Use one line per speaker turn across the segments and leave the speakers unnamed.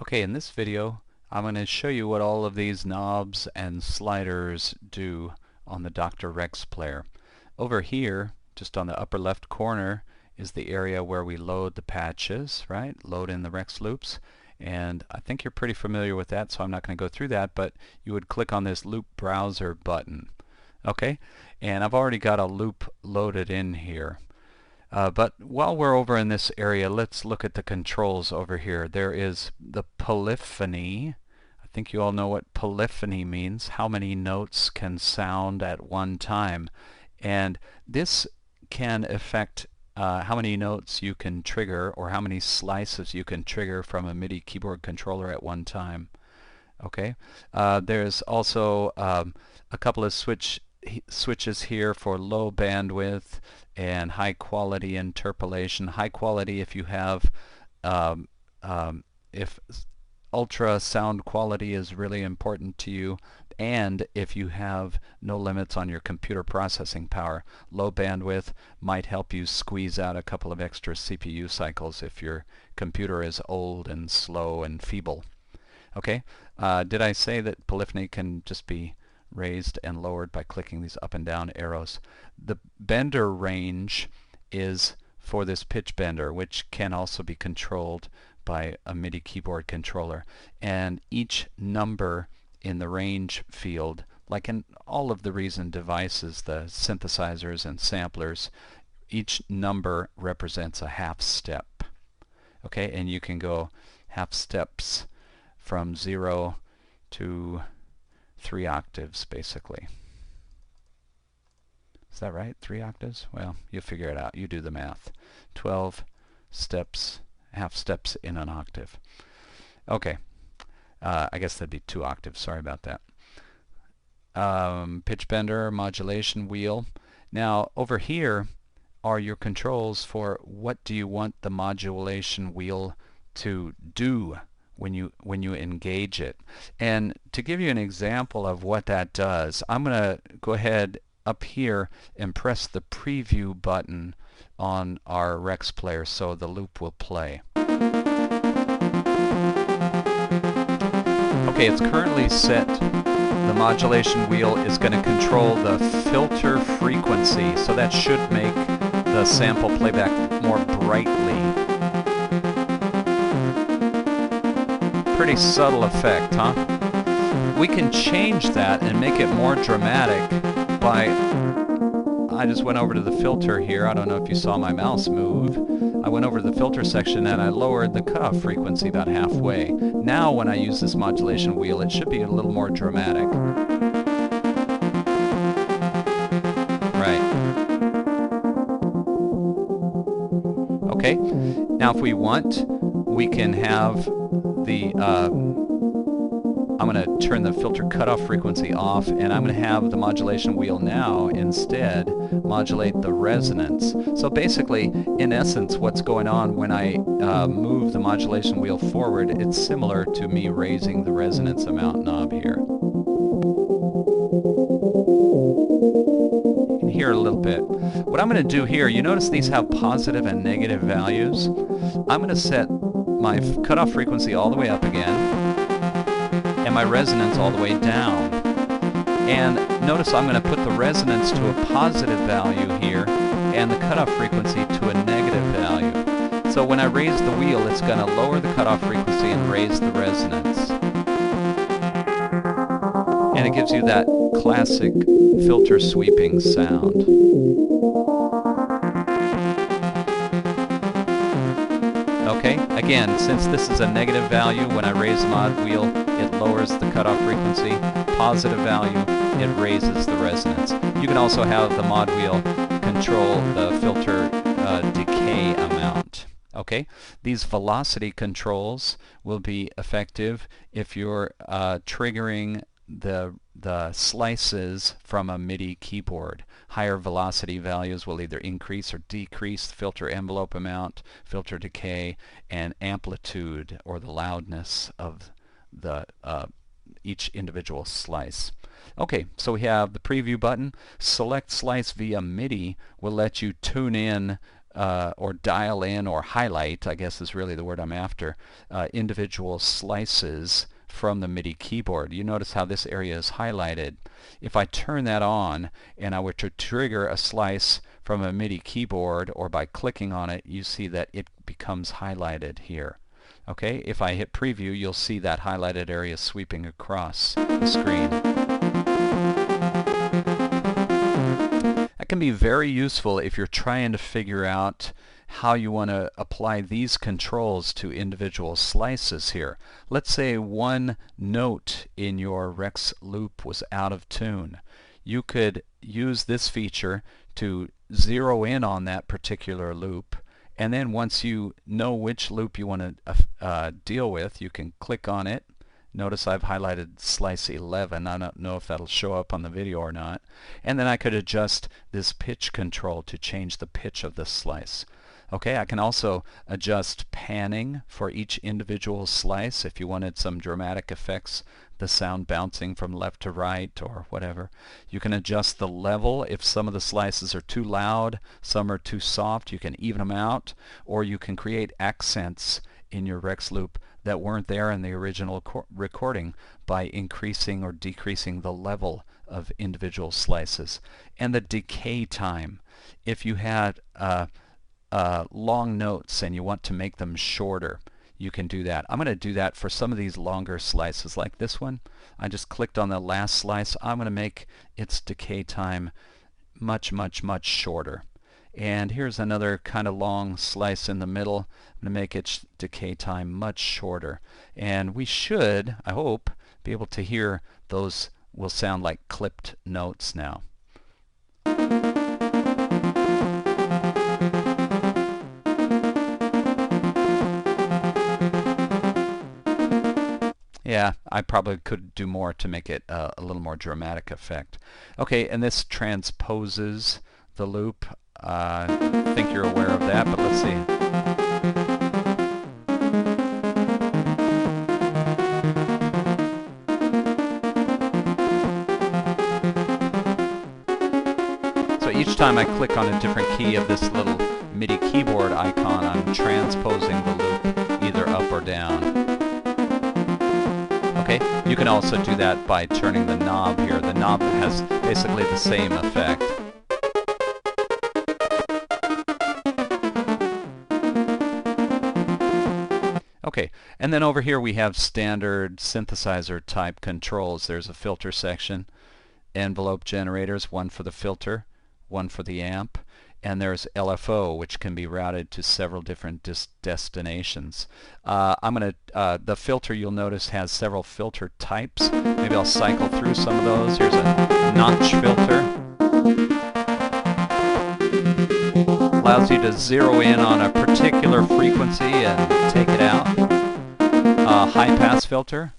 Okay, in this video I'm going to show you what all of these knobs and sliders do on the DrRex player. Over here, just on the upper left corner, is the area where we load the patches, right? Load in the Rex loops. And I think you're pretty familiar with that, so I'm not going to go through that, but you would click on this loop browser button. Okay, and I've already got a loop loaded in here. But while we're over in this area, let's look at the controls over here. There is the polyphony. I think you all know what polyphony means, how many notes can sound at one time. And this can affect how many notes you can trigger or how many slices you can trigger from a MIDI keyboard controller at one time. Okay, there's also a couple of switches here for low bandwidth and high quality interpolation. High quality if you have if ultra sound quality is really important to you, and if you have no limits on your computer processing power. Low bandwidth might help you squeeze out a couple of extra CPU cycles if your computer is old and slow and feeble. Okay, did I say that polyphony can just be raised and lowered by clicking these up and down arrows? The bender range is for this pitch bender, which can also be controlled by a MIDI keyboard controller. And each number in the range field, like in all of the Reason devices, the synthesizers and samplers, each number represents a half step. Okay, and you can go half steps from 0 to 3 octaves, basically. Is that right? 3 octaves? Well, you figure it out. You do the math. 12 steps, half steps in an octave. Okay. I guess that'd be 2 octaves. Sorry about that. Pitch bender, modulation wheel. Now, over here are your controls for what do you want the modulation wheel to do when you engage it. And to give you an example of what that does, I'm going to go ahead up here and press the preview button on our Rex player so the loop will play. Okay, it's currently set. The modulation wheel is going to control the filter frequency, so that should make the sample playback more brightly. Pretty subtle effect, huh? We can change that and make it more dramatic by, I just went over to the filter here. I don't know if you saw my mouse move. I went over to the filter section and I lowered the cutoff frequency about halfway. Now when I use this modulation wheel, it should be a little more dramatic. Right. Okay, now if we want, we can have the I'm going to turn the filter cutoff frequency off, and I'm going to have the modulation wheel now instead modulate the resonance. So basically, in essence, what's going on when I move the modulation wheel forward, it's similar to me raising the resonance amount knob here. You can hear a little bit. What I'm going to do here, you notice these have positive and negative values. I'm going to set my cutoff frequency all the way up again, and my resonance all the way down. And notice I'm going to put the resonance to a positive value here and the cutoff frequency to a negative value. So when I raise the wheel, it's going to lower the cutoff frequency and raise the resonance. And it gives you that classic filter sweeping sound. Okay, again, since this is a negative value, when I raise the mod wheel, it lowers the cutoff frequency. Positive value, it raises the resonance. You can also have the mod wheel control the filter decay amount. Okay, these velocity controls will be effective if you're triggering the slices from a MIDI keyboard. Higher velocity values will either increase or decrease the filter envelope amount, filter decay, and amplitude or the loudness of the each individual slice. Okay, so we have the preview button. Select slice via MIDI will let you tune in or dial in or highlight, I guess is really the word I'm after, individual slices from the MIDI keyboard. You notice how this area is highlighted. If I turn that on and I were to trigger a slice from a MIDI keyboard, or by clicking on it, you see that it becomes highlighted here. Okay, if I hit preview, you'll see that highlighted area sweeping across the screen. That can be very useful if you're trying to figure out how you want to apply these controls to individual slices here. Let's say one note in your Rex loop was out of tune. You could use this feature to zero in on that particular loop, and then once you know which loop you want to deal with, you can click on it. Notice I've highlighted slice 11. I don't know if that'll show up on the video or not. And then I could adjust this pitch control to change the pitch of this slice. Okay, I can also adjust panning for each individual slice if you wanted some dramatic effects, the sound bouncing from left to right or whatever. You can adjust the level if some of the slices are too loud, some are too soft. You can even them out, or you can create accents in your Rex loop that weren't there in the original recording by increasing or decreasing the level of individual slices. And the decay time. If you had long notes and you want to make them shorter, you can do that. I'm going to do that for some of these longer slices like this one. I just clicked on the last slice. I'm going to make its decay time much shorter. And here's another kind of long slice in the middle. I'm going to make its decay time much shorter. And we should, I hope, be able to hear those will sound like clipped notes now. Yeah, I probably could do more to make it a little more dramatic effect. Okay, and this transposes the loop. I think you're aware of that, but let's see. So each time I click on a different key of this little MIDI keyboard icon, I'm transposing the loop either up or down. Okay, you can also do that by turning the knob here. The knob has basically the same effect. Okay, and then over here we have standard synthesizer type controls. There's a filter section, envelope generators, one for the filter, one for the amp, and there's LFO, which can be routed to several different destinations. The filter, you'll notice, has several filter types. Maybe I'll cycle through some of those. Here's a notch filter. Allows you to zero in on a particular frequency and take it out. High pass filter.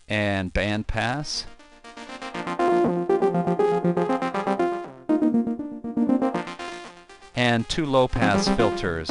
And band pass. And two low pass filters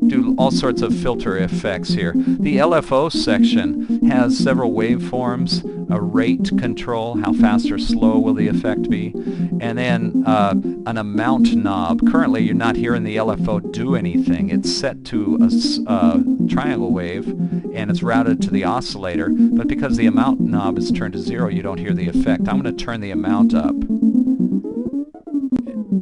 do all sorts of filter effects here. The LFO section has several waveforms, a rate control, how fast or slow will the effect be, and then an amount knob. Currently you're not hearing the LFO do anything. It's set to a triangle wave and it's routed to the oscillator, but because the amount knob is turned to 0, you don't hear the effect. I'm going to turn the amount up.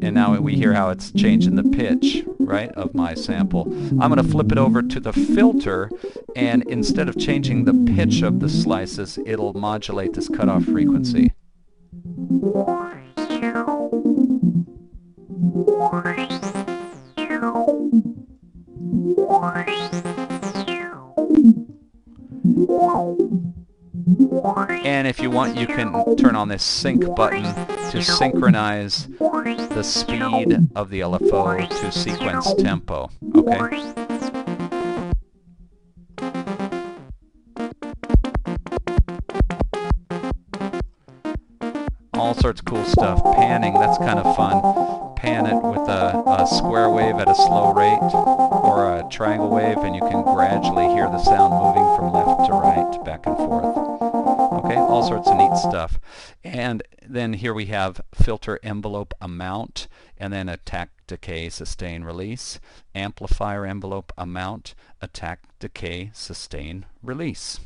And now we hear how it's changing the pitch, right, of my sample. I'm going to flip it over to the filter, and instead of changing the pitch of the slices, it'll modulate this cutoff frequency. And if you want, you can turn on this sync button to synchronize the speed of the LFO to sequence tempo. Okay? All sorts of cool stuff. Panning, that's kind of fun. pan it with a square wave at a slow rate or a triangle wave, and you can gradually hear the sound moving from left to right, back and forth. Okay, all sorts of neat stuff. And then here we have filter envelope amount, and then attack, decay, sustain, release. Amplifier envelope amount, attack, decay, sustain, release.